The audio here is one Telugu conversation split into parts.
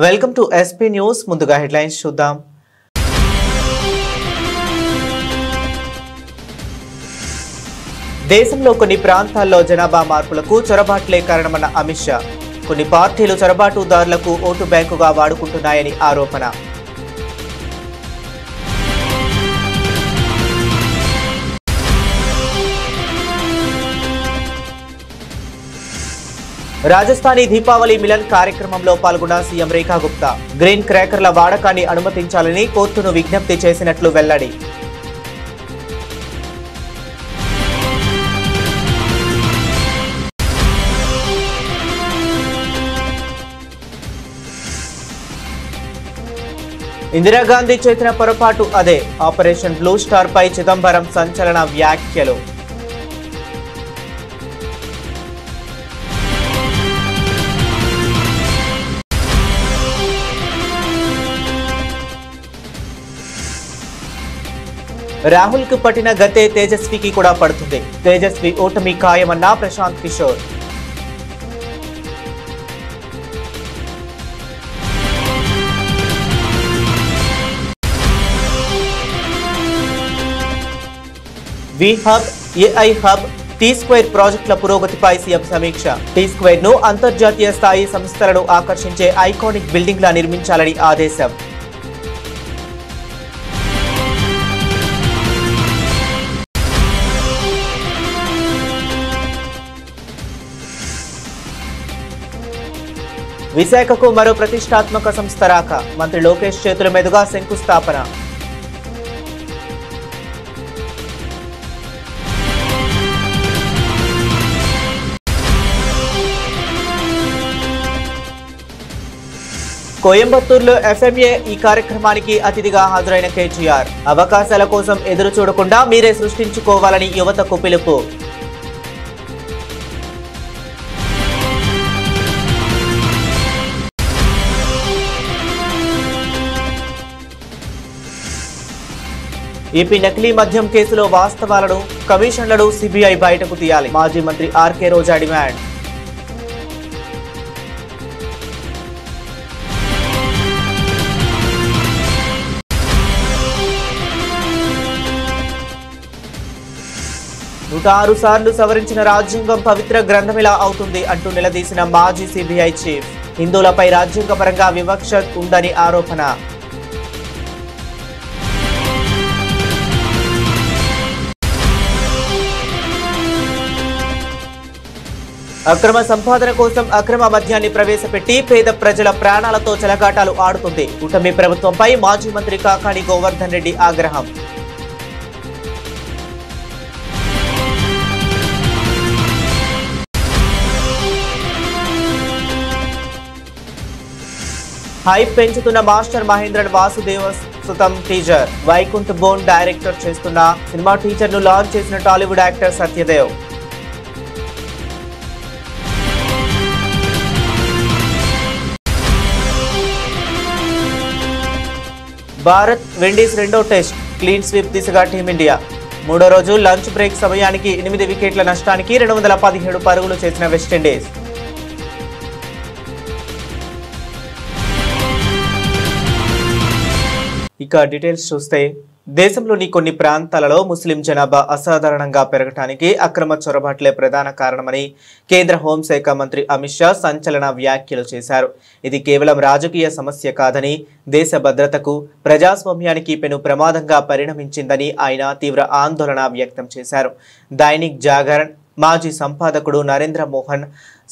Welcome to SP news. ముందుగా హెడ్లైన్స్ చూద్దాం. దేశంలో కొన్ని ప్రాంతాల్లో జనాభా మార్పులకు చొరబాట్లే కారణమన్న అమిత్ షా. కొన్ని పార్టీలు చొరబాటుదారులకు ఓటు బ్యాంకుగా వాడుకుంటున్నాయని ఆరోపణ. రాజస్థానీ దీపావళి మిలన్ కార్యక్రమంలో పాల్గొన్న సీఎం రేఖా గుప్తా గ్రీన్ క్రాకర్ల వాడకాన్ని అనుమతించాలని కోర్టును విజ్ఞప్తి చేసినట్లు వెల్లడి. ఇందిరాగాంధీ చేసిన పొరపాటు అదే. ఆపరేషన్ బ్లూ స్టార్ పై చిదంబరం సంచలన వ్యాఖ్యలు. రాహుల్ కు పట్టిన గతే తేజస్వికి కూడా పడుతుంది. తేజస్వి ఓటమి ఖాయమన్న Prashant Kishor. V hub, AI hub, T square ప్రాజెక్టుల పురోగతిపై సీఎం సమీక్ష. టీ స్క్వేర్ ను అంతర్జాతీయ స్థాయి సంస్థలను ఆకర్షించే ఐకానిక్ బిల్డింగ్ లా నిర్మించాలని ఆదేశం. విశాఖకు మరో ప్రతిష్టాత్మక సంస్థ రాక. మంత్రి లోకేష్ చేతుల మీదుగా శంకుస్థాపన. కోయంబత్తూరులో ఎఫ్ఎంఏ ఈ కార్యక్రమానికి అతిథిగా హాజరైన కేటీఆర్. అవకాశాల కోసం ఎదురు చూడకుండా మీరే సృష్టించుకోవాలని యువతకు పిలుపు. ఏపీ నకిలీ మద్యం కేసులో వాస్తవాలను, కమిషన్లను సిబిఐ బయటకు తీయాలి. మాజీ మంత్రి ఆర్కే రోజా డిమాండ్. నూట 6 సార్లు సవరించిన రాజ్యాంగం పవిత్ర గ్రంథమిలా అవుతుంది అంటూ నిలదీసిన మాజీ సిబిఐ చీఫ్. హిందువులపై రాజ్యాంగపరంగా వివక్ష ఉందని ఆరోపణ. అక్రమ సంపాదన కోసం అక్రమ మద్యాన్ని ప్రవేశపెట్టి పేద ప్రజల ప్రాణాలతో చెలగాటాలు ఆడుతుంది. కూటమి ప్రభుత్వంపై మాజీ మంత్రి కాకాణి గోవర్ధన్ రెడ్డి ఆగ్రహం. హైప్ పెంచుతున్న master Mahendran Vasudeva Sutam teaser. Vaikunth Bon director చేస్తున్న సినిమా టీజర్ ను లాంచ్ చేసిన Tollywood actor Satyadev. Bharat Windies రెండో టెస్ట్ క్లీన్ స్వీప్ దిశగా టీమిండియా. మూడో రోజు లంచ్ బ్రేక్ సమయానికి 8 వికెట్ల నష్టానికి 217 పరుగులు చేసిన వెస్టిండీస్. ఇక డీటెయిల్స్ చూస్తే, దేశంలోని కొన్ని ప్రాంతాలలో ముస్లిం జనాభా అసాధారణంగా పెరగటానికి అక్రమ చొరబాట్లే ప్రధాన కారణమని కేంద్ర హోంశాఖ మంత్రి అమిత్ షా సంచలన వ్యాఖ్యలు చేశారు. ఇది కేవలం రాజకీయ సమస్య కాదని, దేశ భద్రతకు, ప్రజాస్వామ్యానికి పెను ప్రమాదంగా పరిణమించిందని ఆయన తీవ్ర ఆందోళన వ్యక్తం చేశారు. దైనిక్ జాగరణ్ మాజీ సంపాదకుడు నరేంద్ర మోహన్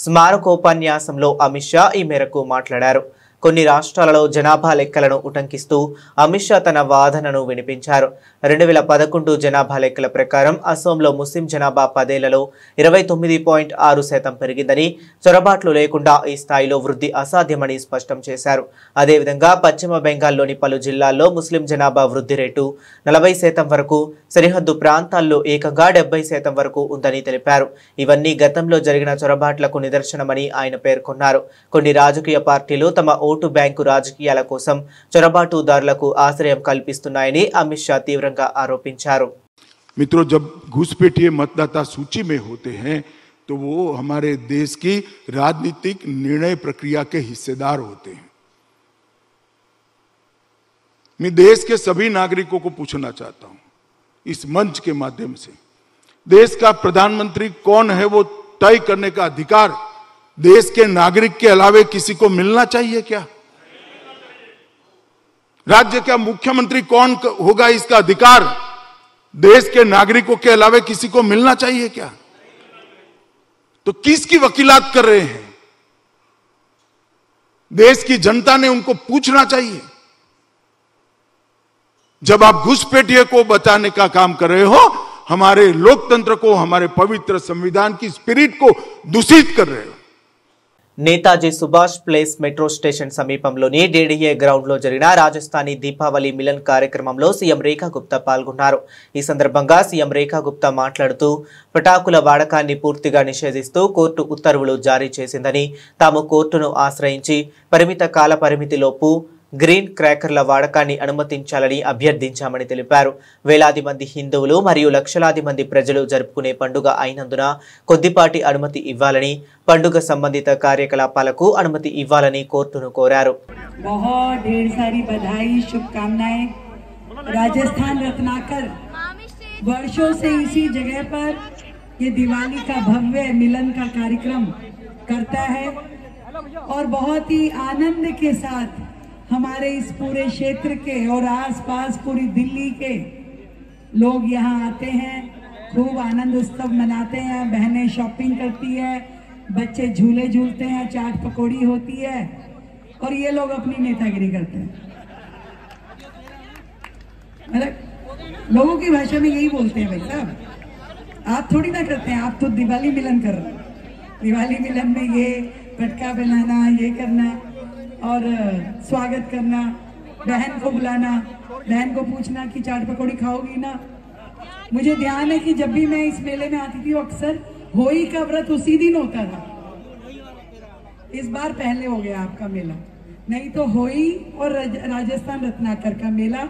స్మారకోపన్యాసంలో అమిత్ షా ఈ మేరకు మాట్లాడారు. కొన్ని రాష్ట్రాలలో జనాభా లెక్కలను ఉటంకిస్తూ అమిత్ షా తన వాదనను వినిపించారు. 2011 జనాభా లెక్కల ప్రకారం అసోంలో ముస్లిం జనాభా 10 ఏళ్లలో 29.6% పెరిగిందని, చొరబాట్లు లేకుండా ఈ స్థాయిలో వృద్ధి అసాధ్యమని స్పష్టం చేశారు. అదేవిధంగా పశ్చిమ బెంగాల్లోని పలు జిల్లాల్లో ముస్లిం జనాభా వృద్ధి రేటు 40% వరకు, సరిహద్దు ప్రాంతాల్లో ఏకంగా 70% వరకు ఉందని తెలిపారు. ఇవన్నీ గతంలో జరిగిన చొరబాట్లకు నిదర్శనమని ఆయన పేర్కొన్నారు. కొన్ని రాజకీయ పార్టీలు తమ ఓటు బ్యాంకు రాజకీయాల కోసం చొరబాటుదారులకు ఆశ్రయం కల్పిస్తున్నాయని అమిత్ షా తీవ్రంగా ఆరోపించారు. मित्रों, जब घुसपैठिए मतदाता सूची में होते हैं तो वो हमारे देश की राजनीतिक निर्णय प्रक्रिया के हिस्सेदार होते हैं। मैं देश के सभी नागरिकों को पूछना चाहता हूं इस मंच के माध्यम से, देश का प्रधानमंत्री कौन है वो तय करने का अधिकार देश के नागरिक के अलावे किसी को मिलना चाहिए क्या? राज्य का मुख्यमंत्री कौन होगा इसका अधिकार देश के नागरिकों के अलावे किसी को मिलना चाहिए क्या? तो किसकी वकीलात कर रहे हैं? देश की जनता ने उनको पूछना चाहिए। जब आप घुसपैठिए को बचाने का काम कर रहे हो, हमारे लोकतंत्र को, हमारे पवित्र संविधान की स्पिरिट को दूषित कर रहे हो। Netaji Subhash place metro station సమీపంలోని డీడీఏ గ్రౌండ్ లో జరిగిన రాజస్థానీ దీపావళి మిలన్ కార్యక్రమంలో సీఎం రేఖా గుప్తా పాల్గొన్నారు. ఈ సందర్భంగా సీఎం రేఖా గుప్తా మాట్లాడుతూ పటాకుల వాడకాన్ని పూర్తిగా నిషేధిస్తూ కోర్టు ఉత్తర్వులు జారీ చేసిందని, తాము కోర్టును ఆశ్రయించి పరిమిత కాల పరిమితిలోపు గ్రీన్ క్రాకర్ల వాడకాన్ని అనుమతించాలని అభ్యర్థించామని తెలిపారు. వేలాది మంది హిందువులు మరియు లక్షలాది మంది ప్రజలు జరుపుకునే పండుగ అయినందున కొద్దిపాటి అనుమతి ఇవ్వాలని, పండుగ సంబంధిత కార్యకలాపాలకు అనుమతి ఇవ్వాలని కోర్టును కోరారు. बहुत ढेर सारी बधाई, शुभकामनाएं। राजस्थान रत्नाकर वर्षों से इसी जगह पर ये दिवाली का भव्य मिलन का कार्यक्रम करता है और बहुत ही आनंद के साथ हमारे इस पूरे क्षेत्र के और आसपास पूरी दिल्ली के लोग यहाँ आते हैं, खूब आनंद उत्सव मनाते हैं। बहनें शॉपिंग करती है, बच्चे झूले झूलते हैं, चाट पकौड़ी होती है और ये लोग अपनी नेतागिरी करते हैं। मतलब लोगों की भाषा में यही बोलते हैं, भाई साहब आप थोड़ी ना करते हैं, आप तो दिवाली मिलन कर रहे हैं। दिवाली मिलन में ये पटका बनाना, ये करना और स्वागत करना, बहन को बुलाना, बहन को पूछना कि चाट पकौड़ी खाओगी ना। मुझे ध्यान है कि जब भी मैं इस मेले में आती थी वो अक्सर होली का व्रत उसी दिन होता था। इस बार पहले हो गया आपका मेला, नहीं तो होली और राजस्थान रत्नाकर का मेला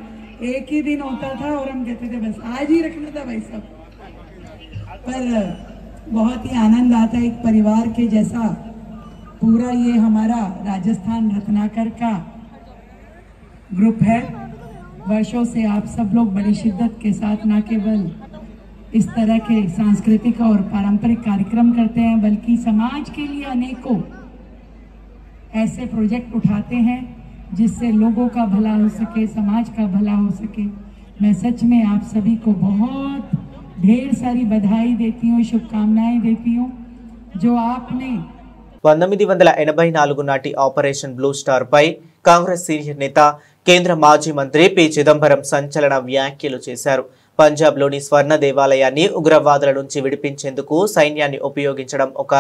एक ही दिन होता था और हम कहते थे बस आज ही रखना था भाई साहब। पर बहुत ही आनंद आता है, एक परिवार के जैसा पूरा ये हमारा राजस्थान रत्नाकर का ग्रुप है। वर्षों से आप सब लोग बड़ी शिद्दत के साथ न केवल इस तरह के सांस्कृतिक और पारंपरिक कार्यक्रम करते हैं, बल्कि समाज के लिए अनेकों ऐसे प्रोजेक्ट उठाते हैं जिससे लोगों का भला हो सके, समाज का भला हो सके। मैं सच में आप सभी को बहुत ढेर सारी बधाई देती हूँ, शुभकामनाएं देती हूँ। जो आपने 1984 నాటి ఆపరేషన్ బ్లూ స్టార్ పై కాంగ్రెస్ సీనియర్ నేత, కేంద్ర మాజీ మంత్రి పి చిదంబరం సంచలన వ్యాఖ్యలు చేశారు. పంజాబ్లోని స్వర్ణ దేవాలయాన్ని ఉగ్రవాదుల నుంచి విడిపించేందుకు సైన్యాన్ని ఉపయోగించడం ఒక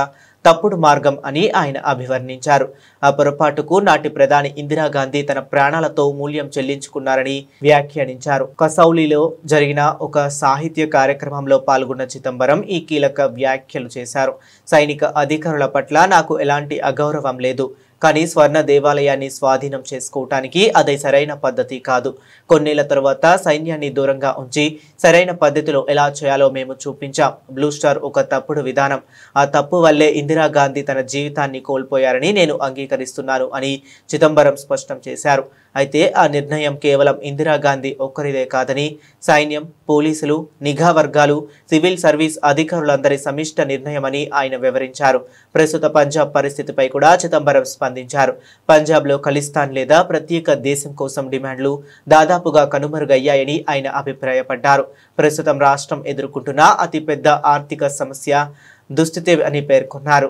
తప్పుడు మార్గం అని ఆయన అభివర్ణించారు. ఆ పొరపాటుకు నాటి ప్రధాని ఇందిరాగాంధీ తన ప్రాణాలతో మూల్యం చెల్లించుకున్నారని వ్యాఖ్యానించారు. కసౌలీలో జరిగిన ఒక సాహిత్య కార్యక్రమంలో పాల్గొన్న చిదంబరం ఈ కీలక వ్యాఖ్యలు చేశారు. సైనిక అధికారుల పట్ల నాకు ఎలాంటి అగౌరవం లేదు, కానీ స్వర్ణ దేవాలయాన్ని స్వాధీనం చేసుకోవటానికి అదే సరైన పద్ధతి కాదు. కొన్నేళ్ల తర్వాత సైన్యాన్ని దూరంగా ఉంచి సరైన పద్ధతిలో ఎలా చేయాలో మేము చూపించాం. బ్లూ స్టార్ ఒక తప్పుడు విధానం. ఆ తప్పు వల్లే ఇందిరాగాంధీ తన జీవితాన్ని కోల్పోయారని నేను అంగీకరిస్తున్నాను అని చిదంబరం స్పష్టం చేశారు. అయితే ఆ నిర్ణయం కేవలం ఇందిరాగాంధీ ఒక్కరిదే కాదని సైన్యం, పోలీసులు, నిఘా వర్గాలు, సివిల్ సర్వీస్ అధికారులందరి సమిష్ట నిర్ణయమని ఆయన వివరించారు. ప్రస్తుత పంజాబ్ పరిస్థితిపై కూడా చిదంబరం స్పందించారు. పంజాబ్లో ఖలిస్తాన్ లేదా ప్రత్యేక దేశం కోసం డిమాండ్లు దాదాపుగా కనుమరుగయ్యాయని ఆయన అభిప్రాయపడ్డారు. ప్రస్తుతం రాష్ట్రం ఎదుర్కొంటున్న అతిపెద్ద ఆర్థిక సమస్య దుస్థితి అని పేర్కొన్నారు.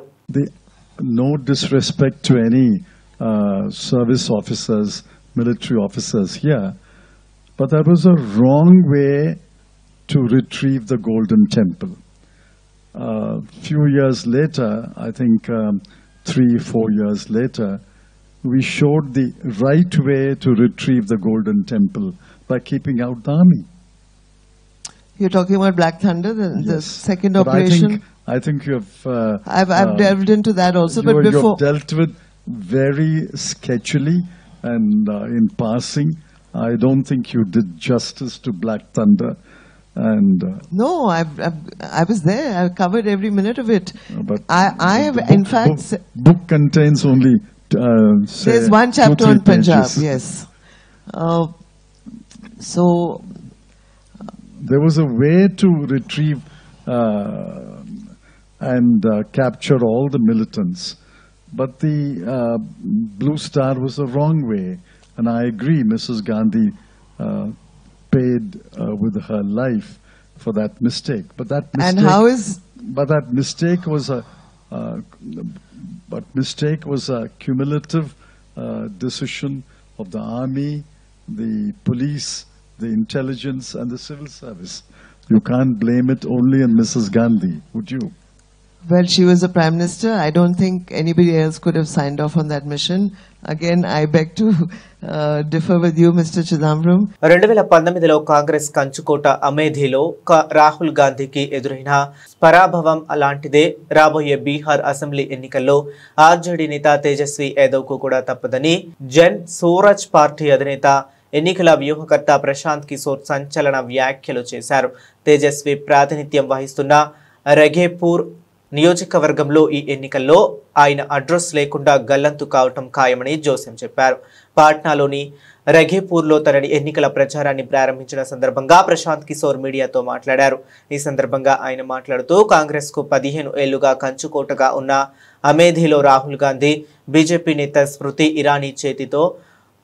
No disrespect to any service officers, military officers here, but that was a wrong way to retrieve the Golden Temple. Few years later, I think 3-4 years later, we showed the right way to retrieve the Golden Temple by keeping out the army. You're talking about Black Thunder, the Yes. second But operation? I think you have... I've delved into that also, but you before... have dealt with very sketchily and in passing. I don't think you did justice to Black Thunder. And No, I was there. I covered every minute of it. but I have, the in fact... book contains only say There's one chapter 2-3 on Punjab, pages. yes. So There was a way to retrieve and capture all the militants, but the Blue Star was the wrong way. And I agree, Mrs. Gandhi paid with her life for that mistake. But that mistake, and how is but that mistake was a cumulative decision of the army, the police, the intelligence, and the civil service. You can't blame it only on Mrs. Gandhi, would you? Well, she was the Prime Minister. I don't think anybody else could have signed off on that mission. Again, I beg to differ with you, Mr. Chidambaram. 2019లో Congress కంచుకోట అమేథీలో రాహుల్ గాంధీకి ఎదురైన పరాభవం అలాంటిదే రాబోయే బీహార్ అసెంబ్లీ ఎన్నికల్లో ఆర్జేడీ నేత తేజస్వి యాదవ్కు కూడా తప్పదని జన్ సూరజ్ పార్టీ అధినేత ఎన్నికల వ్యూహకర్త ప్రశాంత్ కిషోర్ సంచలన వ్యాఖ్యలు చేశారు. తేజస్వి ప్రాతినిధ్యం వహిస్తున్న రఘేపూర్ నియోజకవర్గంలో ఈ ఎన్నికల్లో ఆయన అడ్రస్ లేకుండా గల్లంతు కావటం ఖాయమని జోసెం చెప్పారు. పాట్నాలోని రఘేపూర్లో తన ఎన్నికల ప్రచారాన్ని ప్రారంభించిన సందర్భంగా ప్రశాంత్ కిషోర్ మీడియాతో మాట్లాడారు. ఈ సందర్భంగా ఆయన మాట్లాడుతూ కాంగ్రెస్కు 15 ఏళ్లుగా కంచుకోటగా ఉన్న అమేథీలో రాహుల్ గాంధీ బీజేపీ నేత స్మృతి ఇరానీ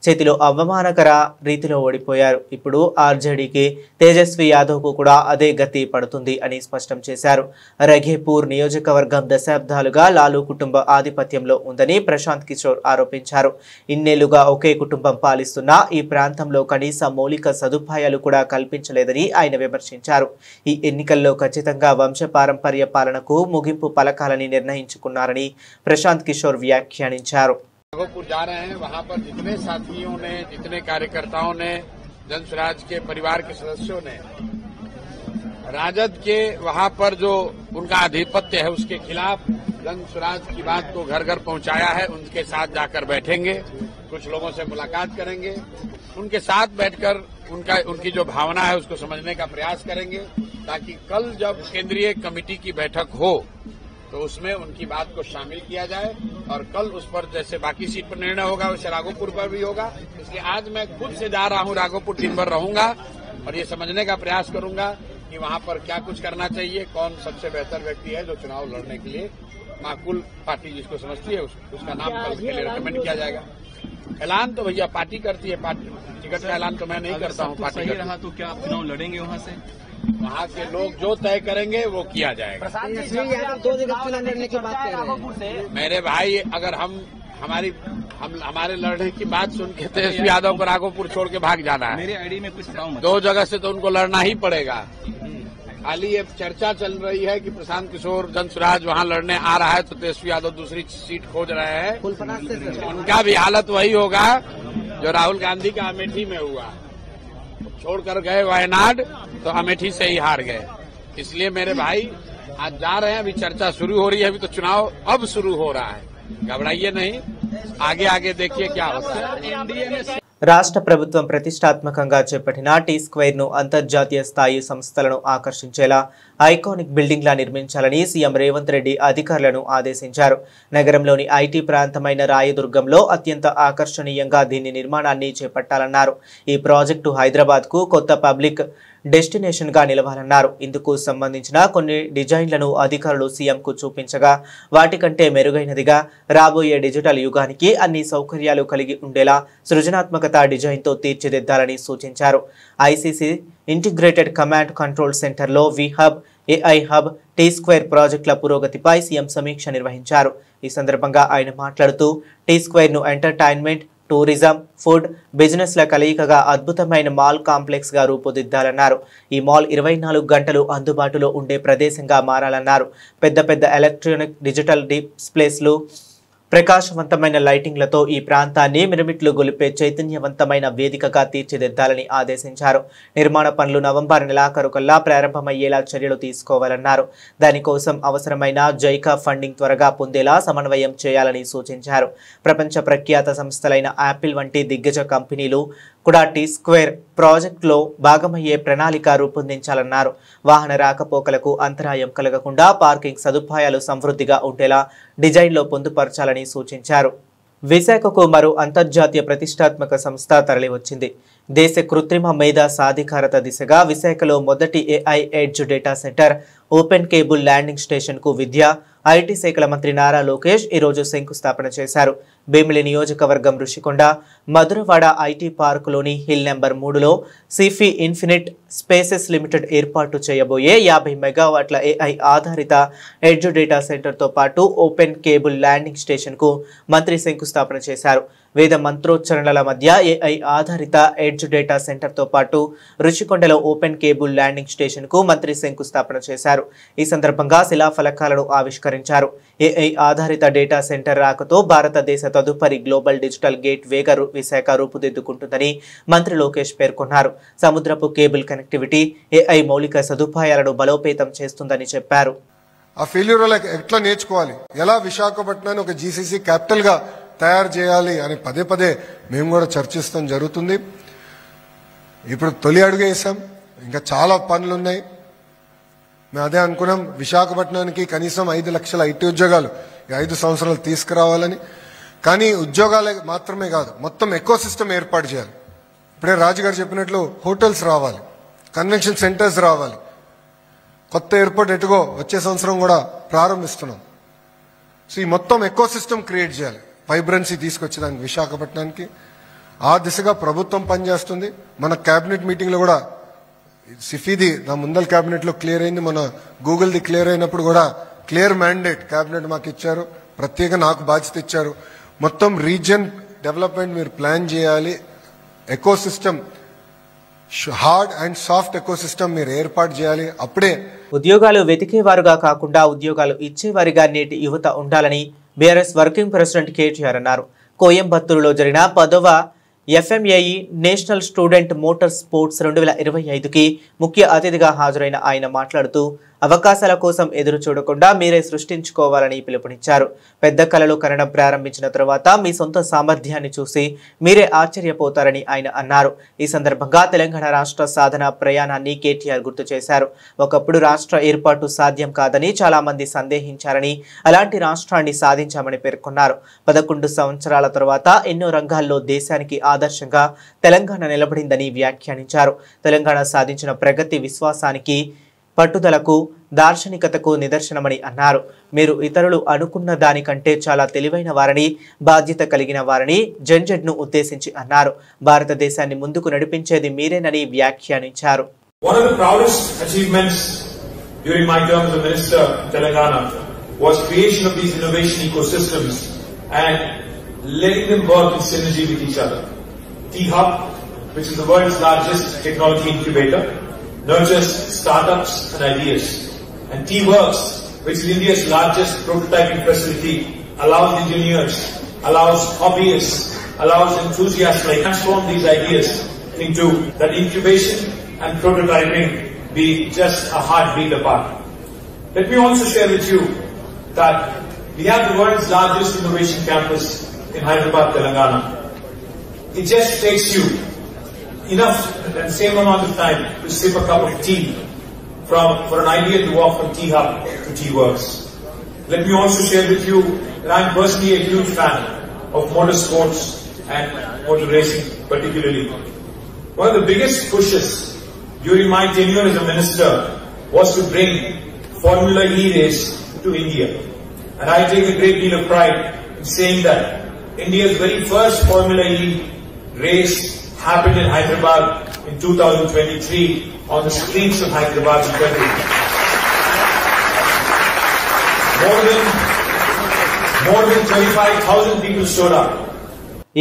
చేతిలో అవమానకర రీతిలో ఓడిపోయారు. ఇప్పుడు ఆర్జేడీకి తేజస్వి యాదవ్కు కూడా అదే గతి పడుతుంది అని స్పష్టం చేశారు. రఘేపూర్ నియోజకవర్గం దశాబ్దాలుగా లాలూ కుటుంబ ఆధిపత్యంలో ఉందని ప్రశాంత్ కిషోర్ ఆరోపించారు. ఇన్నేళ్లుగా ఒకే కుటుంబం పాలిస్తున్న ఈ ప్రాంతంలో కనీస మౌలిక సదుపాయాలు కూడా కల్పించలేదని ఆయన విమర్శించారు. ఈ ఎన్నికల్లో ఖచ్చితంగా వంశపారంపర్య పాలనకు ముగింపు పలకాలని నిర్ణయించుకున్నారని ప్రశాంత్ కిషోర్ వ్యాఖ్యానించారు. राघोपुर जा रहे हैं, वहां पर जितने साथियों ने, जितने कार्यकर्ताओं ने, जन स्वराज के परिवार के सदस्यों ने राजद के वहां पर जो उनका आधिपत्य है उसके खिलाफ जन स्वराज की बात को घर घर पहुंचाया है. उनके साथ जाकर बैठेंगे, कुछ लोगों से मुलाकात करेंगे, उनके साथ बैठकर उनकी जो भावना है उसको समझने का प्रयास करेंगे, ताकि कल जब केंद्रीय कमेटी की बैठक हो तो उसमें उनकी बात को शामिल किया जाए और कल उस पर जैसे बाकी सीट पर निर्णय होगा वैसे राघोपुर पर भी होगा. इसलिए आज मैं खुद से जा रहा हूं राघोपुर, दिन भर रहूंगा और ये समझने का प्रयास करूंगा कि वहां पर क्या कुछ करना चाहिए, कौन सबसे बेहतर व्यक्ति है जो चुनाव लड़ने के लिए माकूल पार्टी जिसको समझती है उसका नाम कल के लिए रिकमेंड किया जाएगा. ऐलान तो भैया पार्टी करती है, टिकट का ऐलान तो मैं नहीं करता हूँ. पार्टी रहा तो क्या आप चुनाव लड़ेंगे वहाँ से? वहाँ के लोग जो तय करेंगे वो किया जाएगा. मेरे भाई, अगर हमारे लड़ने की बात सुन के तेजस्वी यादव को राघोपुर छोड़ के भाग जाना है, मेरे आईडी में कुछ 2 जगह से तो उनको लड़ना ही पड़ेगा. खाली ये चर्चा चल रही है कि प्रशांत किशोर जन स्वराज वहाँ लड़ने आ रहा है तो तेजस्वी यादव दूसरी सीट खोज रहे हैं. उनका भी हालत वही होगा जो राहुल गांधी का अमेठी में हुआ. छोड़कर गए वायनाड तो अमेठी से ही हार गए. इसलिए मेरे भाई आज जा रहे हैं, अभी चर्चा शुरू हो रही है, अभी तो चुनाव अब शुरू हो रहा है. घबराइए नहीं, आगे आगे देखिए क्या होता है. రాష్ట్ర ప్రభుత్వం ప్రతిష్టాత్మకంగా చేపట్టిన టీ స్క్వేర్ ను అంతర్జాతీయ స్థాయి సంస్థలను ఆకర్షించేలా ఐకానిక్ బిల్డింగ్ లా నిర్మించాలని సీఎం రేవంత్ రెడ్డి అధికారులను ఆదేశించారు. నగరంలోని ఐటీ ప్రాంతమైన రాయదుర్గంలో అత్యంత ఆకర్షణీయంగా దీని నిర్మాణాన్ని చేపట్టాలన్నారు. ఈ ప్రాజెక్టు హైదరాబాద్ కు కొత్త పబ్లిక్ డెస్టినేషన్ గా నిలవాలన్నారు. ఇందుకు సంబంధించిన కొన్ని డిజైన్లను అధికారులు సీఎంకు చూపించగా వాటికంటే మెరుగైనదిగా రాబోయే డిజిటల్ యుగానికి అన్ని సౌకర్యాలు కలిగి ఉండేలా సృజనాత్మకత డిజైన్తో తీర్చిదిద్దాలని సూచించారు. ఐసీసీ ఇంటిగ్రేటెడ్ కమాండ్ కంట్రోల్ సెంటర్లో V hub, AI hub, T square ప్రాజెక్టుల పురోగతిపై సీఎం సమీక్ష నిర్వహించారు. ఈ సందర్భంగా ఆయన మాట్లాడుతూ టీ స్క్వేర్ ను ఎంటర్టైన్మెంట్, టూరిజం, ఫుడ్, బిజినెస్ల కలయికగా అద్భుతమైన మాల్ కాంప్లెక్స్ గా రూపుదిద్దాలన్నారు. ఈ మాల్ 24 గంటలు అందుబాటులో ఉండే ప్రదేశంగా మారాలన్నారు. పెద్ద ఎలక్ట్రానిక్ డిజిటల్ డిస్ప్లేస్లు, ప్రకాశవంతమైన లైటింగ్లతో ఈ ప్రాంతాన్ని మిరుమిట్లు గొలిపే చైతన్యవంతమైన వేదికగా తీర్చిదిద్దాలని ఆదేశించారు. నిర్మాణ పనులు నవంబర్ నెలాఖరుకల్లా ప్రారంభమయ్యేలా చర్యలు తీసుకోవాలన్నారు. దానికోసం అవసరమైన జైకా ఫండింగ్ త్వరగా పొందేలా సమన్వయం చేయాలని సూచించారు. ప్రపంచ ప్రఖ్యాత సంస్థలైన యాపిల్ వంటి దిగ్గజ కంపెనీలు కూడా టీ స్క్వేర్ ప్రాజెక్టులో భాగమయ్యే ప్రణాళిక రూపొందించాలన్నారు. వాహన రాకపోకలకు అంతరాయం కలగకుండా పార్కింగ్ సదుపాయాలు సమృద్ధిగా ఉండేలా డిజైన్లో పొందుపరచాలని సూచించారు. విశాఖకు మరో అంతర్జాతీయ ప్రతిష్టాత్మక సంస్థ తరలివచ్చింది. దేశ కృత్రిమ మేధా సాధికారత దిశగా విశాఖలో మొదటి AI edge data centre open cable landing station కు విద్య ఐటీ శాఖల మంత్రి నారా లోకేష్ ఈ రోజు శంకుస్థాపన చేశారు. భీమిలి నియోజకవర్గం రుషికొండ మధురవాడ ఐటీ పార్కులోని హిల్ నెంబర్ 3లో సిఫీ ఇన్ఫినిట్ స్పేసెస్ లిమిటెడ్ ఏర్పాటు చేయబోయే 50 మెగావాట్ల AI ఆధారిత ఎడ్జ్ డేటా సెంటర్తో పాటు ఓపెన్ కేబుల్ ల్యాండింగ్ స్టేషన్ కు మంత్రి శంకుస్థాపన చేశారు. వేద మంత్రోచ్చరణల మధ్య AI ఆధారిత ఎడ్జ్ డేటా సెంటర్తో పాటు రుషికొండలో ఓపెన్ కేబుల్ ల్యాండింగ్ స్టేషన్ కు మంత్రి శంకుస్థాపన చేశారు. ఈ సందర్భంగా శిలాఫలకాలను ఆవిష్కరించారు. AI ఆధారిత డేటా సెంటర్ రాకతో భారతదేశ తదుపరి గ్లోబల్ డిజిటల్ గేట్ వేగా విశాఖ రూపుదిద్దుకుంటుందని మంత్రి లోకేష్ పేర్కొన్నారు. సముద్రపు కేబుల్ కనెక్టివిటీ AI మౌలిక సదుపాయాలను బలోపేతం చేస్తుందని చెప్పారు. ఆ ఫెయిల్యూర్ ఎట్లా నేర్చుకోవాలి, ఎలా విశాఖపట్నాన్ని ఒక GCC క్యాపిటల్ గా తయారు చేయాలి అని పదే పదే మేము కూడా చర్చిస్తాం జరుగుతుంది. ఇప్పుడు తొలి అడుగు వేసాం, ఇంకా చాలా పనులు ఉన్నాయి. మేము అదే అనుకున్నాం, విశాఖపట్నానికి కనీసం 5 లక్షల IT ఉద్యోగాలు 5 సంవత్సరాలు తీసుకురావాలని. కానీ ఉద్యోగాలే మాత్రమే కాదు, మొత్తం ఎకో సిస్టమ్ ఏర్పాటు చేయాలి. ఇప్పుడే రాజుగారు చెప్పినట్లు హోటల్స్ రావాలి, కన్వెన్షన్ సెంటర్స్ రావాలి, కొత్త ఎయిర్పోర్ట్ ఎటుగో వచ్చే సంవత్సరం కూడా ప్రారంభిస్తున్నాం. సో ఈ మొత్తం ఎకో సిస్టమ్ క్రియేట్ చేయాలి, వైబ్రెన్సీ తీసుకొచ్చేదానికి విశాఖపట్నానికి. ఆ దిశగా ప్రభుత్వం పనిచేస్తుంది. మన కేబినెట్ మీటింగ్ లో కూడా సిఫీది నా ముందల కేబినెట్ లో క్లియర్ అయింది, మన గూగుల్ ది క్లియర్ అయినప్పుడు కూడా క్లియర్ మ్యాండేట్ కేబినెట్ మాకు ఇచ్చారు, ప్రత్యేక నాకు బాధ్యత ఇచ్చారు. మొత్తం రీజియన్ డెవలప్మెంట్ మీరు ప్లాన్ చేయాలి, eco system hard and soft eco system మీరు ఏర్పాటు చేయాలి. అప్పుడే ఉద్యోగాలు వెతికేవారుగా కాకుండా ఉద్యోగాలు ఇచ్చేవారిగా నేటి యువత ఉండాలని బీఆర్ఎస్ వర్కింగ్ ప్రెసిడెంట్ కేటీఆర్ అన్నారు. కోయంబత్తూరులో జరిగిన 10వ FMAE national student motor sports 2025కి ముఖ్య అతిథిగా హాజరైన ఆయన మాట్లాడుతూ అవకాశాల కోసం ఎదురు చూడకుండా మీరే సృష్టించుకోవాలని పిలుపునిచ్చారు. పెద్ద కళలు కనడం ప్రారంభించిన తర్వాత మీ సొంత సామర్థ్యాన్ని చూసి మీరే ఆశ్చర్యపోతారని ఆయన అన్నారు. ఈ సందర్భంగా తెలంగాణ రాష్ట్ర సాధన ప్రయాణాన్ని కేటీఆర్ గుర్తు చేశారు. ఒకప్పుడు రాష్ట్ర ఏర్పాటు సాధ్యం కాదని చాలా మంది సందేహించారని, అలాంటి రాష్ట్రాన్ని సాధించామని పేర్కొన్నారు. 11 సంవత్సరాల తర్వాత ఎన్నో రంగాల్లో దేశానికి ఆదర్శంగా తెలంగాణ నిలబడిందని వ్యాఖ్యానించారు. తెలంగాణ సాధించిన ప్రగతి విశ్వాసానికి, పట్టుదలకు, దార్శనికతకు నిదర్శనమని అన్నారు. మీరు ఇతరులు అనుకున్న దానికంటే చాలా తెలివైన వారని, బాధ్యత కలిగిన వారని జెన్జెడ్ను ఉద్దేశించి అన్నారు. భారతదేశాన్ని ముందుకు నడిపించేది మీరేనని వ్యాఖ్యానించారు. One of the proudest achievements during my term as a minister in Telangana was creation of these innovation ecosystems and letting them work in synergy with each other. T-Hub, which is the world's largest technology incubator, nurtures startups and ideas. And T-Works, which is India's largest prototyping facility, allows engineers, allows hobbyists, allows enthusiasts to transform these ideas into that incubation and prototyping be just a heartbeat apart. Let me also share with you that we have the world's largest innovation campus in Hyderabad, Telangana. It just takes you enough and the same amount of time to sip a cup of tea for an idea to walk from T-Hub to T-Works. Let me also share with you that I'm personally a huge fan of motorsports and motor racing particularly. One of the biggest pushes during my tenure as a minister was to bring Formula E race to India. And I take a great deal of pride in saying that India's very first Formula E race happened in Hyderabad in 2023 on the streets of Hyderabad in February. More than 25,000 people showed up.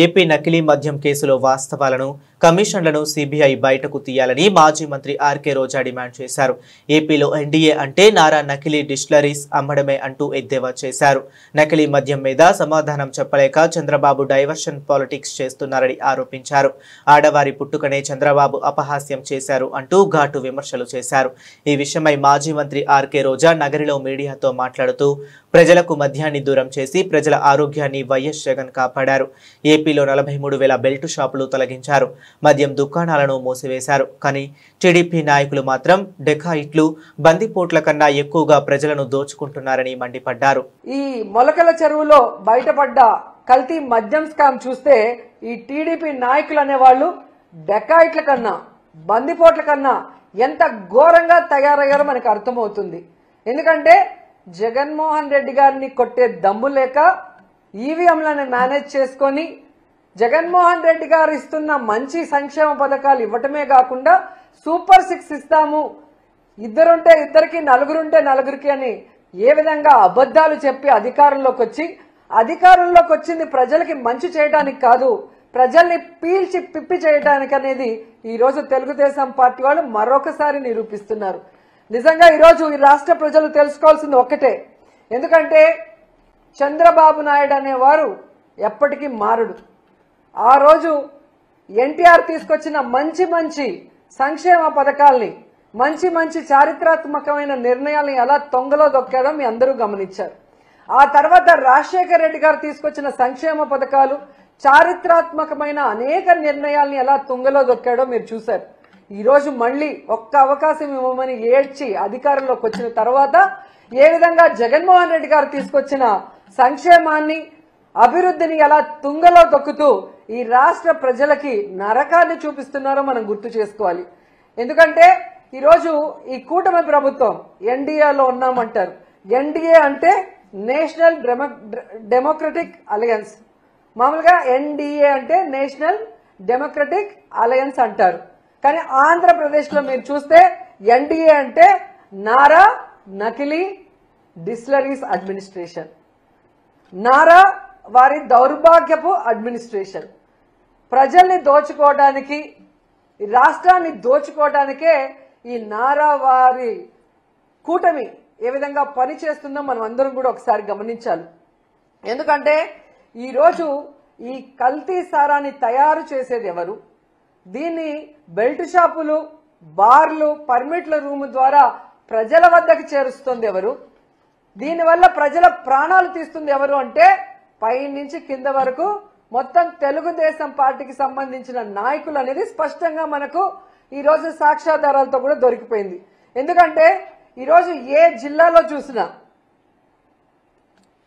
AP నకిలీ మద్యం కేసులో వాస్తవాలను, కమిషన్లను సిబిఐ బయటకు తీయాలని మాజీ మంత్రి ఆర్కే రోజా డిమాండ్ చేశారు. ఏపీలో ఎన్డీఏ అంటే నారా నకిలీ డిస్టిలరీస్ అమ్మడమే అంటూ ఎద్దేవా చేశారు. నకిలీ మద్యం మీద సమాధానం చెప్పలేక చంద్రబాబు డైవర్షన్ పాలిటిక్స్ చేస్తున్నారని ఆరోపించారు. ఆడవారి పుట్టుకనే చంద్రబాబు అపహాస్యం చేశారు అంటూ ఘాటు విమర్శలు చేశారు. ఈ విషయమై మాజీ మంత్రి ఆర్కే రోజా నగరిలో మీడియాతో మాట్లాడుతూ ప్రజలకు మద్యాన్ని దూరం చేసి ప్రజల ఆరోగ్యాన్ని వైఎస్ జగన్ కాపాడారు. ఏపీలో 43,000 బెల్ట్ షాపులు తొలగించారు. మద్యం దుకాణాలను మూసివేశారు. కానీ టీడీపీ నాయకులు మాత్రం డెకాయిట్లు, బందిపోట్ల కన్నా ఎక్కువగా ప్రజలను దోచుకుంటున్నారని మండిపడ్డారు. ఈ మొలకల చెరువులో బయటపడ్డ కల్తీ మద్యం స్కామ్ చూస్తే ఈ టీడీపీ నాయకులు అనేవాళ్ళు డెకాయిట్ల కన్నా బందిపోట్ల కన్నా ఎంత ఘోరంగా తయారయ్యారో మనకు అర్థమవుతుంది. ఎందుకంటే జగన్మోహన్ రెడ్డి గారిని కొట్టే దమ్ము లేక ఈవీఎంలను మేనేజ్ చేసుకొని జగన్మోహన్ రెడ్డి గారు ఇస్తున్న మంచి సంక్షేమ పథకాలు ఇవ్వటమే కాకుండా సూపర్ 6 ఇస్తాము, ఇద్దరుంటే ఇద్దరికి, నలుగురుంటే నలుగురికి అని ఏ విధంగా అబద్ధాలు చెప్పి అధికారంలోకి వచ్చింది ప్రజలకి మంచి చేయడానికి కాదు, ప్రజల్ని పీల్చి పిప్పి చేయడానికి అనేది ఈరోజు తెలుగుదేశం పార్టీ వాళ్ళు మరొకసారి నిరూపిస్తున్నారు. నిజంగా ఈరోజు ఈ రాష్ట్ర ప్రజలు తెలుసుకోవాల్సింది ఒక్కటే, ఎందుకంటే చంద్రబాబు నాయుడు అనేవారు ఎప్పటికీ మారడు. ఆ రోజు ఎన్టీఆర్ తీసుకొచ్చిన మంచి మంచి సంక్షేమ పథకాల్ని, మంచి మంచి చారిత్రాత్మకమైన నిర్ణయాలను ఎలా తొంగలో దొక్కాడో మీ అందరూ గమనించారు. ఆ తర్వాత రాజశేఖర రెడ్డి గారు తీసుకొచ్చిన సంక్షేమ పథకాలు, చారిత్రాత్మకమైన అనేక నిర్ణయాల్ని ఎలా తుంగలో దొక్కాడో మీరు చూశారు. ఈరోజు మళ్ళీ ఒక్క అవకాశం ఇవ్వమని ఏడ్చి అధికారంలోకి వచ్చిన తర్వాత ఏ విధంగా జగన్మోహన్ రెడ్డి గారు తీసుకొచ్చిన సంక్షేమాన్ని, అభివృద్ధిని ఎలా తుంగలో దొక్కుతూ ఈ రాష్ట్ర ప్రజలకి నరకాన్ని చూపిస్తున్నారో మనం గుర్తు చేసుకోవాలి. ఎందుకంటే ఈరోజు ఈ కూటమి ప్రభుత్వం ఎన్డీఏలో ఉన్నామంటారు. ఎన్డీఏ అంటే నేషనల్ డెమోక్రటిక్ అలయన్స్. మామూలుగా ఎన్డీఏ అంటే నేషనల్ డెమోక్రటిక్ అలయన్స్ అంటారు. కానీ ఆంధ్రప్రదేశ్లో మీరు చూస్తే ఎన్డీఏ అంటే నారా నకిలీ డిస్టిలరీస్ అడ్మినిస్ట్రేషన్, నారా వారి దౌర్భాగ్యపు అడ్మినిస్ట్రేషన్. ప్రజల్ని దోచుకోవడానికి, రాష్ట్రాన్ని దోచుకోవడానికే ఈ నారా వారి కూటమి ఏ విధంగా పనిచేస్తుందో మనం అందరం కూడా ఒకసారి గమనించాలి. ఎందుకంటే ఈరోజు ఈ కల్తీ సారాన్ని తయారు చేసేది ఎవరు, దీన్ని బెల్ట్ షాపులు, బార్లు, పర్మిట్ల రూమ్ ద్వారా ప్రజల వద్దకు చేరుస్తుంది ఎవరు, దీనివల్ల ప్రజల ప్రాణాలు తీస్తుంది ఎవరు అంటే పై నుంచి కింద వరకు మొత్తం తెలుగుదేశం పార్టీకి సంబంధించిన నాయకులు అనేది స్పష్టంగా మనకు ఈరోజు సాక్ష్యాధారాలతో కూడా దొరికిపోయింది. ఎందుకంటే ఈరోజు ఏ జిల్లాలో చూసినా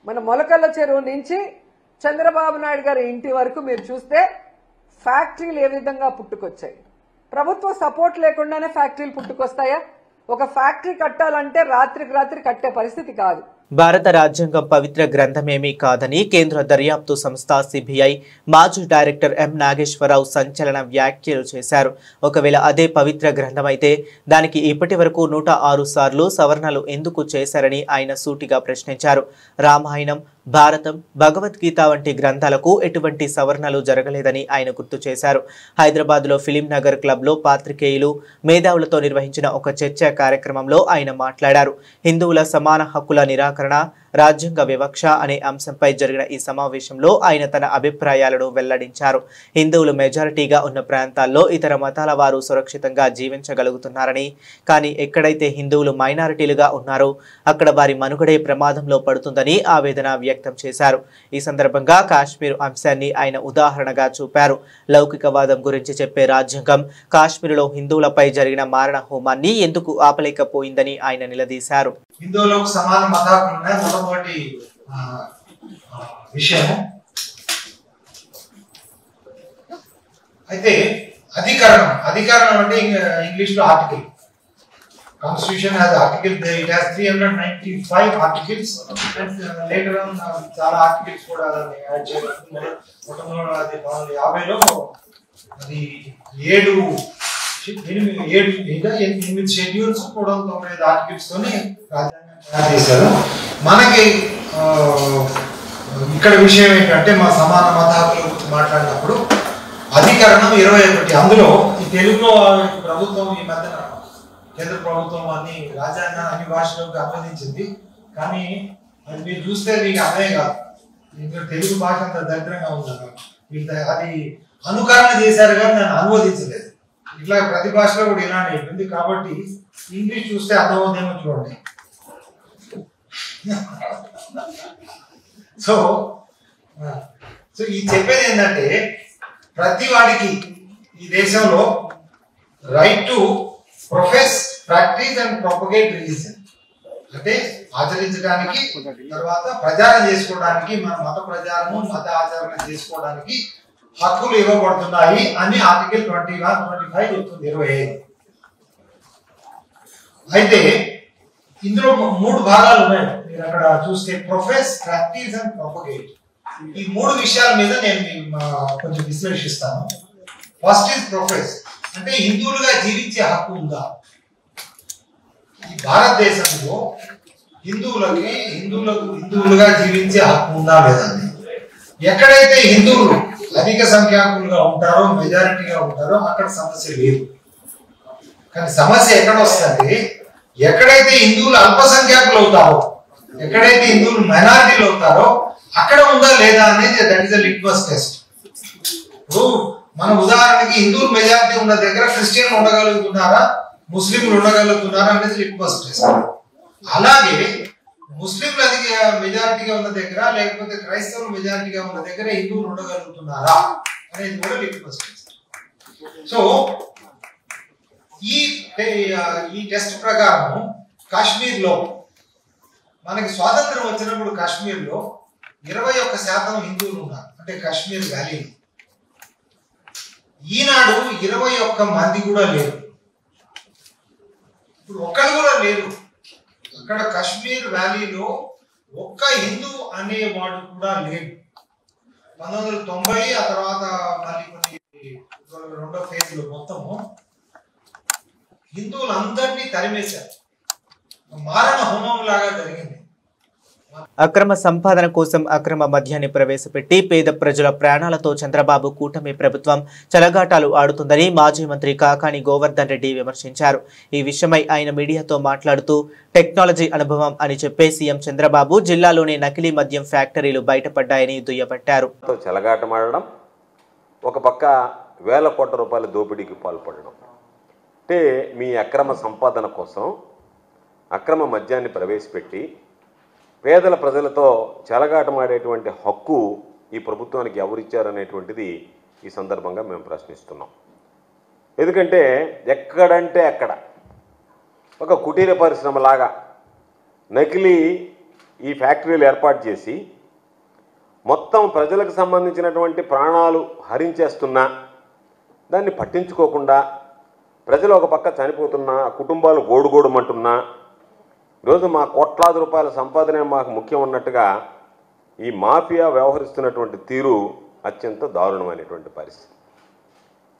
మన మొలకల్ల చెరువు నుంచి చంద్రబాబు నాయుడు గారి ఇంటి వరకు మీరు చూస్తే ఫ్యాక్టరీలు ఏ విధంగా పుట్టుకొచ్చాయి. ప్రభుత్వ సపోర్ట్ లేకుండానే ఫ్యాక్టరీలు పుట్టుకొస్తాయా? ఒక ఫ్యాక్టరీ కట్టాలంటే రాత్రికి రాత్రి కట్టే పరిస్థితి కాదు. భారత రాజ్యాంగం పవిత్ర గ్రంథమేమీ కాదని కేంద్ర దర్యాప్తు సంస్థ సిబిఐ మాజీ డైరెక్టర్ ఎం నాగేశ్వరరావు సంచలన వ్యాఖ్యలు చేశారు. ఒకవేళ అదే పవిత్ర గ్రంథమైతే దానికి ఇప్పటి వరకు 106 సార్లు సవరణలు ఎందుకు చేశారని ఆయన సూటిగా ప్రశ్నించారు. రామాయణం, భారతం, భగవద్గీత వంటి గ్రంథాలకు ఎటువంటి సవరణలు జరగలేదని ఆయన గుర్తు చేశారు. హైదరాబాద్లో ఫిలిం నగర్ క్లబ్లో పాత్రికేయులు, మేధావులతో నిర్వహించిన ఒక చర్చా కార్యక్రమంలో ఆయన మాట్లాడారు. హిందువుల సమాన హక్కుల నిరాకరణ, రాజ్యాంగ వివక్ష అనే అంశంపై జరిగిన ఈ సమావేశంలో ఆయన తన అభిప్రాయాలను వెల్లడించారు. హిందువులు మెజారిటీగా ఉన్న ప్రాంతాల్లో ఇతర మతాల వారు సురక్షితంగా జీవించగలుగుతున్నారని, కానీ ఎక్కడైతే హిందువులు మైనారిటీలుగా ఉన్నారో అక్కడ వారి మనుగడే ప్రమాదంలో పడుతుందని ఆవేదన వ్యక్తం చేశారు. ఈ సందర్భంగా కాశ్మీర్ అంశాన్ని ఆయన ఉదాహరణగా చూపారు. లౌకికవాదం గురించి చెప్పే రాజ్యాంగం కాశ్మీర్లో హిందువులపై జరిగిన మారణ హోమాన్ని ఎందుకు ఆపలేకపోయిందని ఆయన నిలదీశారు. హిందువులకు సమాన మతాలు ఉన్నాయి. మొట్టమొదటి విషయం అయితే అధికరణం అంటే ఇంగ్లీష్ లో article. Constitution has article, it has 395 articles and later on చాలా ఆర్టికల్స్ కూడా యాడ్ చేయడం. మొట్టమొదటి అది 1950లో అది 8 షెడ్యూల్స్ కూడా 9 ఆర్టికల్స్ తోని రాజ్యాంగం తయారు చేశారు. మనకి ఇక్కడ విషయం ఏంటంటే మా సమాన మత హక్కుల గురించి మాట్లాడినప్పుడు అధికరణం 21. అందులో ఈ తెలుగులో ప్రభుత్వం ఈ మధ్యన కేంద్ర ప్రభుత్వం అన్ని రాజ్యాంగాన్ని అన్ని భాషలకు అనువదించింది. కానీ అది మీరు చూస్తే మీకు అర్థమే కాదు. ఇంకా తెలుగు భాష అంత దరిద్రంగా ఉంది. అది అనుకరణ చేశారు కానీ దాన్ని అనువదించలేదు. ఇట్లా ప్రతి భాషలో కూడా ఇలాంటి ఉంది. కాబట్టి ఇంగ్లీష్ చూస్తే అర్థమవుతుందేమో చూడండి. సో ఈ చెప్పేది ఏంటంటే ప్రతి వాడికి ఈ దేశంలో right to profess, practice and propagate religion అంటే ఆచరించడానికి, తర్వాత ప్రచారం చేసుకోవడానికి, మన మత ప్రచారము మత ఆచరణ చేసుకోవడానికి హక్కులు ఇవ్వబడుతున్నాయి అని ఆర్టికల్ 25 చెప్తుంది 25. అయితే ఇందులో 3 భాగాలు ఉన్నాయి. మీరు అక్కడ చూస్తే ప్రొఫెస్, ప్రాక్టీస్ అండ్ ప్రొపగేట్. ఈ 3 విషయాల మీద నేను కొంచెం విశ్లేషిస్తాను. ఫస్ట్ ఈజ్ ప్రొఫెస్, అంటే హిందువులుగా జీవించే హక్కు ఉందా ఈ భారతదేశంలో? హిందువులుగా జీవించే హక్కు ఉందా లేదా? ఎక్కడైతే హిందువులు అధిక సంఖ్యాకులుగా ఉంటారో, మెజారిటీగా ఉంటారో అక్కడ సమస్య లేదు. కానీ సమస్య ఎక్కడ వస్తుంది? ఎక్కడైతే హిందువులు అల్పసంఖ్యాకులు అవుతారో, ఎక్కడైతే హిందువులు మైనారిటీలు అవుతారో అక్కడ ఉందా లేదా అనేది that is a litmus test. ఇప్పుడు మన ఉదాహరణకి హిందువులు మెజారిటీ ఉన్న దగ్గర క్రిస్టియన్ ఉండగలుగుతున్నారా, ముస్లింలు ఉండగలుగుతున్నారా అనేది లిట్మస్ టెస్ట్. అలాగే ముస్లింలు అధిక మెజారిటీగా ఉన్న దగ్గర, లేకపోతే క్రైస్తవులు మెజారిటీగా ఉన్న దగ్గర హిందువులు ఉండగలుగుతున్నారా అనేది కూడా లిట్మస్ టెస్ట్. సో ఈ టెస్ట్ ప్రకారం కాశ్మీర్ లో మనకి స్వాతంత్రం వచ్చినప్పుడు కాశ్మీర్ లో 21% హిందువులు ఉన్నారు, అంటే కాశ్మీర్ వ్యాలీ. ఈనాడు 21 మంది కూడా లేరు, ఇప్పుడు ఒక్కరు కూడా లేరు. అక్కడ కాశ్మీర్ వ్యాలీలో ఒక్క హిందూ అనేవాడు కూడా లేడు. 1990 ఆ తర్వాత మళ్ళీ కొన్ని రెండో ఫేజ్ లో మొత్తము హిందువులందరినీ తరిమేశారు. మారణ హోమం లాగా జరిగింది. అక్రమ సంపాదన కోసం అక్రమ మద్యాన్ని ప్రవేశపెట్టి పేద ప్రజల ప్రాణాలతో చంద్రబాబు కూటమి ప్రభుత్వం చెలగాటాలు ఆడుతుందని మాజీ మంత్రి కాకాని గోవర్ధన్ రెడ్డి విమర్శించారు. ఈ విషయమై ఆయన మీడియాతో మాట్లాడుతూ టెక్నాలజీ అనుభవం అని చెప్పే సీఎం చంద్రబాబు జిల్లాలోని నకిలీ మద్యం ఫ్యాక్టరీలు బయటపడ్డాయని దుయ్యబట్టారు. చెలగాటమాడడం, ఒక పక్క వేల కోట్ల రూపాయల దోపిడీకి పాల్పడడం, అంటే మీ అక్రమ సంపాదన కోసం అక్రమ మద్యాన్ని ప్రవేశపెట్టి పేదల ప్రజలతో చెలగాటమాడేటువంటి హక్కు ఈ ప్రభుత్వానికి ఎవరిచ్చారనేటువంటిది ఈ సందర్భంగా మేము ప్రశ్నిస్తున్నాం. ఎందుకంటే ఎక్కడంటే అక్కడ ఒక కుటీర పరిశ్రమలాగా నకిలీ ఈ ఫ్యాక్టరీలు ఏర్పాటు చేసి మొత్తం ప్రజలకు సంబంధించినటువంటి ప్రాణాలు హరించేస్తున్నా దాన్ని పట్టించుకోకుండా ప్రజలు ఒక పక్క చనిపోతున్నా, కుటుంబాలు గోడుగోడుమంటున్నా, ఈరోజు మా కోట్లాది రూపాయల సంపాదనే మాకు ముఖ్యం ఉన్నట్టుగా ఈ మాఫియా వ్యవహరిస్తున్నటువంటి తీరు అత్యంత దారుణమైనటువంటి పరిస్థితి.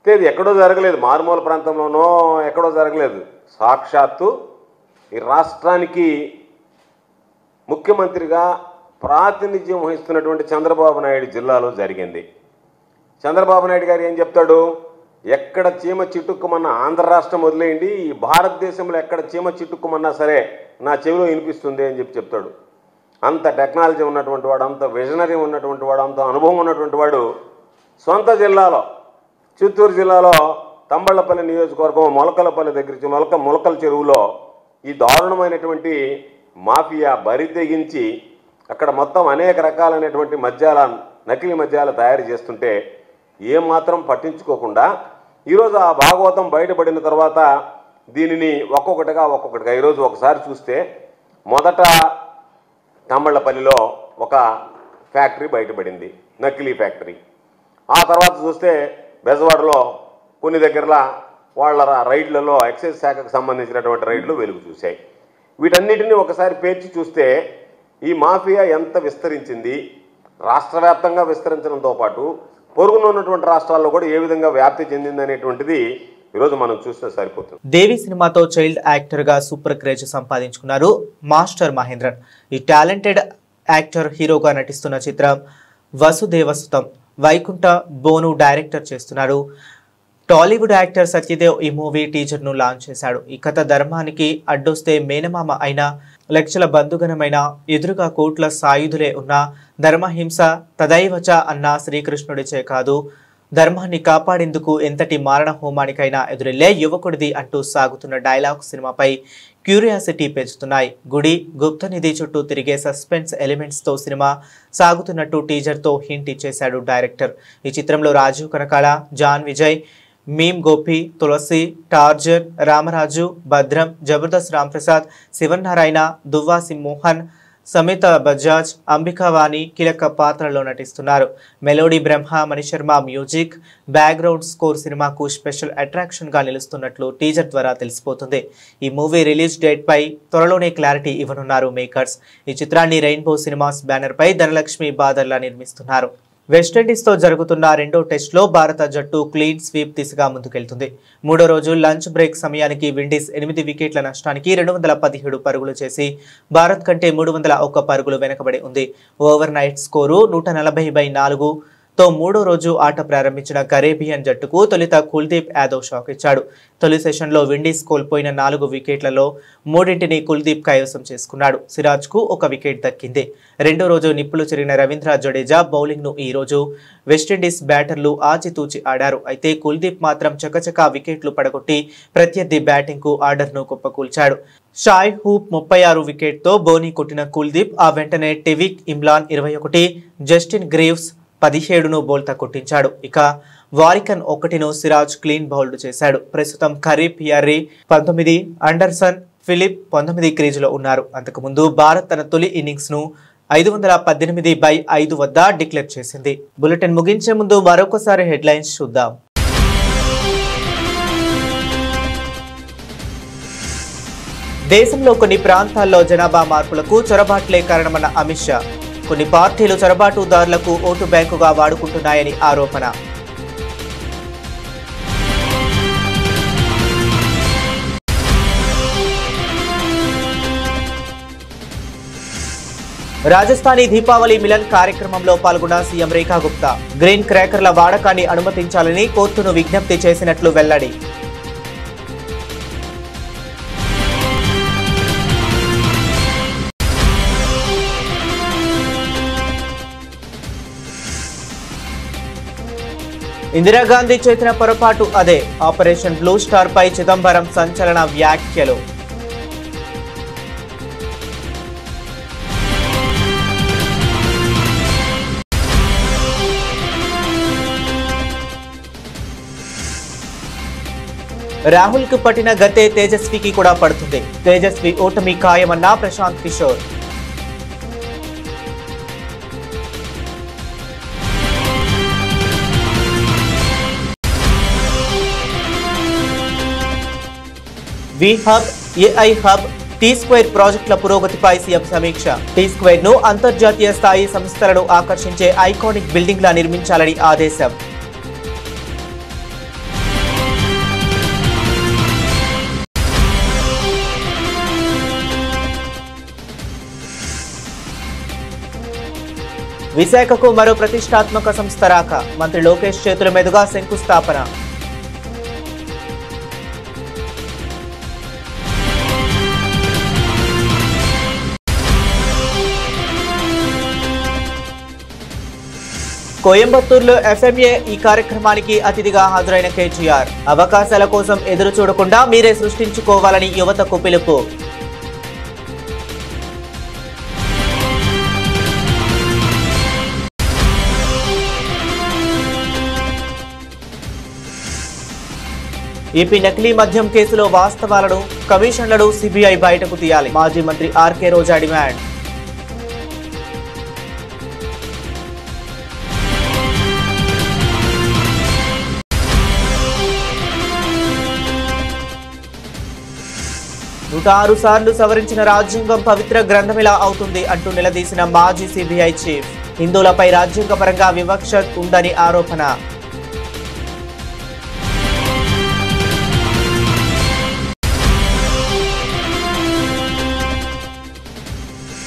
ఇది ఎక్కడో జరగలేదు, మారుమూల ప్రాంతంలోనో ఎక్కడో జరగలేదు. సాక్షాత్తు ఈ రాష్ట్రానికి ముఖ్యమంత్రిగా ప్రాతినిధ్యం వహిస్తున్నటువంటి చంద్రబాబు నాయుడు జిల్లాలో జరిగింది. చంద్రబాబు నాయుడు గారు ఏం చెప్తాడు? ఎక్కడ చీమ చిట్టుక్కుమన్నా, ఆంధ్ర రాష్ట్రం వదిలేయండి, ఈ భారతదేశంలో ఎక్కడ చీమ చిట్టుక్కుమన్నా సరే నా చెవిలో వినిపిస్తుంది అని చెప్తాడు. అంత టెక్నాలజీ ఉన్నటువంటి వాడు, అంత విజనరీ ఉన్నటువంటి వాడు, అంత అనుభవం ఉన్నటువంటి వాడు సొంత జిల్లాలో, చిత్తూరు జిల్లాలో తంబళ్లపల్లి నియోజకవర్గం మొలకలపల్లి దగ్గర మొలకల చెరువులో ఈ దారుణమైనటువంటి మాఫియా బరి తెగించి అక్కడ మొత్తం అనేక రకాలైనటువంటి నకిలీ మద్యాలు తయారు చేస్తుంటే ఏమాత్రం పట్టించుకోకుండా ఈరోజు ఆ భాగవతం బయటపడిన తర్వాత దీనిని ఒక్కొక్కటిగా ఈరోజు ఒకసారి చూస్తే మొదట తంబళ్లపల్లిలో ఒక ఫ్యాక్టరీ బయటపడింది, నకిలీ ఫ్యాక్టరీ. ఆ తర్వాత చూస్తే బెజవాడలో కొన్ని దగ్గరలో వాళ్ళ రైడ్లలో ఎక్సైజ్ శాఖకు సంబంధించినటువంటి రైడ్లు వెలుగు చూశాయి. వీటన్నిటిని ఒకసారి పేర్చి చూస్తే ఈ మాఫియా ఎంత విస్తరించింది, రాష్ట్ర వ్యాప్తంగా విస్తరించడంతో పాటు పొరుగున ఉన్నటువంటి రాష్ట్రాల్లో కూడా ఏ విధంగా వ్యాప్తి చెందింది అనేటువంటిది ఈరోజు మనం చూస్తే సరిపోతుంది. దేవి సినిమాతో చైల్డ్ యాక్టర్ గా సూపర్ క్రేజ్ సంపాదించుకున్నారు మాస్టర్ మహేంద్రన్. ఈ టాలెంటెడ్ యాక్టర్ హీరోగా నటిస్తున్న చిత్రం వసుదేవసుతం. వైకుంఠ బోను డైరెక్టర్ చేస్తున్నారు. టాలీవుడ్ యాక్టర్ సత్యదేవ్ ఈ మూవీ టీజర్ ను లాంచ్ చేశాడు. ఈ కథ ధర్మానికి అడ్డొస్తే మేనమామ అయిన, లక్షల బంధుగణమైన, ఎదురుగా కోట్ల సాయుధులే ఉన్న, ధర్మహింస తదైవచ అన్న శ్రీకృష్ణుడిచే కాదు, ధర్మాన్ని కాపాడేందుకు ఎంతటి మారణ హోమానికైనా ఎదురెళ్లే యువకుడిది అంటూ సాగుతున్న డైలాగ్ సినిమాపై క్యూరియాసిటీ పెంచుతున్నాయి. గుడి, గుప్త నిధి చుట్టూ తిరిగే సస్పెన్స్ ఎలిమెంట్స్ తో సినిమా సాగుతున్నట్టు టీజర్ తో హింట్ ఇచ్చేశాడు డైరెక్టర్. ఈ చిత్రంలో రాజీవ్ కనకాల, జాన్ విజయ్, మీమ్ గోపి, తులసి, టార్జర్, రామరాజు, భద్రం, జబర్దస్త్ రాంప్రసాద్, శివనారాయణ, దువ్వాసి మోహన్, సమిత బజాజ్, అంబికావాణి కీలక పాత్రలో నటిస్తున్నారు. మెలోడీ బ్రహ్మ మణిశర్మ మ్యూజిక్, బ్యాక్గ్రౌండ్ స్కోర్ సినిమాకు స్పెషల్ అట్రాక్షన్ గా నిలుస్తున్నట్లు టీజర్ ద్వారా తెలిసిపోతుంది. ఈ మూవీ రిలీజ్ డేట్ పై త్వరలోనే క్లారిటీ ఇవ్వనున్నారు మేకర్స్. ఈ చిత్రాన్ని రెయిన్బో సినిమాస్ బ్యానర్ పై ధనలక్ష్మి బాదర్లా నిర్మిస్తున్నారు. వెస్టిండీస్తో జరుగుతున్న రెండో టెస్ట్లో భారత జట్టు క్లీన్ స్వీప్ దిశగా ముందుకెళ్తుంది. మూడో రోజు లంచ్ బ్రేక్ సమయానికి విండీస్ 8 వికెట్ల నష్టానికి 217 పరుగులు చేసి భారత్ కంటే 301 పరుగులు వెనకబడి ఉంది. ఓవర్ నైట్ స్కోరు 140/4 తో మూడో రోజు ఆట ప్రారంభించిన కరేబియన్ జట్టుకు తొలుత కుల్దీప్ యాదవ్ షాక్ ఇచ్చాడు. తొలి సెషన్లో విండీస్ కోల్పోయిన 4 వికెట్లలో 3ని కుల్దీప్ కైవసం చేసుకున్నాడు. సిరాజ్కు 1 వికెట్ దక్కింది. రెండో రోజు నిప్పులు చెరిగిన రవీంద్ర జడేజా బౌలింగ్ను ఈ రోజు వెస్టిండీస్ బ్యాటర్లు ఆచితూచి ఆడారు. అయితే కుల్దీప్ మాత్రం చకచకా వికెట్లు పడగొట్టి ప్రత్యర్థి బ్యాటింగ్కు ఆర్డర్ను కుప్పకూల్చాడు. షాయ్ హూప్ 36 వికెట్తో బోనీ కొట్టిన కుల్దీప్ ఆ వెంటనే టెవిక్ ఇమ్రాన్ 21, జస్టిన్ గ్రీవ్స్ 17ను బోల్తా కొట్టించాడు. ఇక వారికన్ 1ను సిరాజ్ క్లీన్ బౌల్డ్ చేశాడు. ప్రస్తుతం కరీబ్ పియర్రీ 19, అండర్సన్ ఫిలిప్ 19 క్రీజులో ఉన్నారు. అంతకుముందు భారత్ తన తొలి ఇన్నింగ్స్ ను 518/5 వద్ద డిక్లేర్ చేసింది. బులెటిన్ ముగించే ముందు మరొకసారి హెడ్లైన్స్ చూద్దాం. దేశంలో కొన్ని ప్రాంతాల్లో జనాభా మార్పులకు చొరబాట్లే కారణమన్న అమిత్ షా. కొన్ని పార్టీలు చొరబాటుదారులకు ఓటు బ్యాంకుగా వాడుకుంటున్నాయని ఆరోపణ. రాజస్థానీ దీపావళి మిలన్ కార్యక్రమంలో పాల్గొన్న సీఎం రేఖా గుప్తా గ్రీన్ క్రాకర్ల వాడకాన్ని అనుమతించాలని కోర్టును విజ్ఞప్తి చేసినట్లు వెల్లడి. ఇందిరాగాంధీ చేసిన పొరపాటు అదే. ఆపరేషన్ బ్లూ స్టార్ పై చిదంబరం సంచలన వ్యాఖ్యలు. రాహుల్ కు పట్టిన గతే తేజస్వికి కూడా పడుతుంది. తేజస్వి ఓటమి ఖాయమన్న Prashant Kishor. V hub, AI hub, tea-square ప్రాజెక్టుల పురోగతిపై సీఎం సమీక్ష. టీ-స్క్వేర్ ను అంతర్జాతీయ స్థాయి సంస్థలను ఆకర్షించే ఐకానిక్ బిల్డింగ్ లా నిర్మించాలని ఆదేశం. విశాఖకు మరో ప్రతిష్టాత్మక సంస్థ రాక. మంత్రి లోకేష్ చేతుల మీదుగా శంకుస్థాపన. కోయంబత్తూరులో ఎఫ్ఎంఏ ఈ కార్యక్రమానికి అతిథిగా హాజరైన కేటీఆర్ అవకాశాల కోసం ఎదురు చూడకుండా మీరే సృష్టించుకోవాలని యువతకు పిలుపు. ఏపీ నకిలీ మద్యం కేసులో వాస్తవాలను, కమిషన్లను సిబిఐ బయటకు తీయాలి. మాజీ మంత్రి ఆర్కే రోజా డిమాండ్. నూట 6 సార్లు సవరించిన రాజ్యాంగం పవిత్ర గ్రంథమిలా అవుతుంది అంటూ నిలదీసిన మాజీ సిబిఐ చీఫ్. హిందువులపై రాజ్యాంగపరంగా వివక్ష ఉందని ఆరోపణ.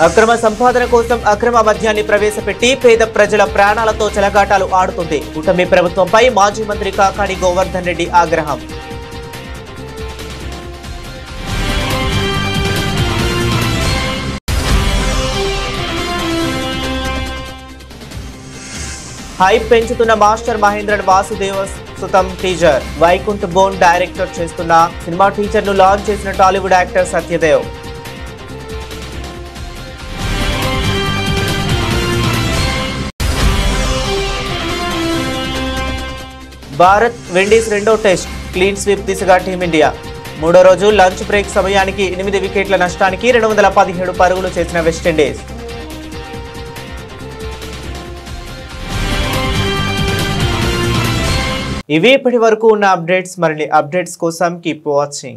అక్రమ సంపాదన కోసం అక్రమ మద్యాన్ని ప్రవేశపెట్టి పేద ప్రజల ప్రాణాలతో చెలగాటాలు ఆడుతుంది. కూటమి ప్రభుత్వంపై మాజీ మంత్రి కాకాని గోవర్ధన్ రెడ్డి ఆగ్రహం. హైప్ పెంచుతున్న master Mahendran Vasudeva Sutam teaser. Vaikunth Bon director చేస్తున్న సినిమా టీజర్ ను లాంచ్ చేసిన Tollywood actor Satyadev. Bharat Windies రెండో టెస్ట్ క్లీన్ స్వీప్ దిశగా టీమిండియా. మూడో రోజు లంచ్ బ్రేక్ సమయానికి 8 వికెట్ల నష్టానికి 217 పరుగులు చేసిన వెస్టిండీస్. ఇవి ఇప్పటి వరకు ఉన్న అప్డేట్స్. మరిన్ని అప్డేట్స్ కోసం కీప్ వాచింగ్.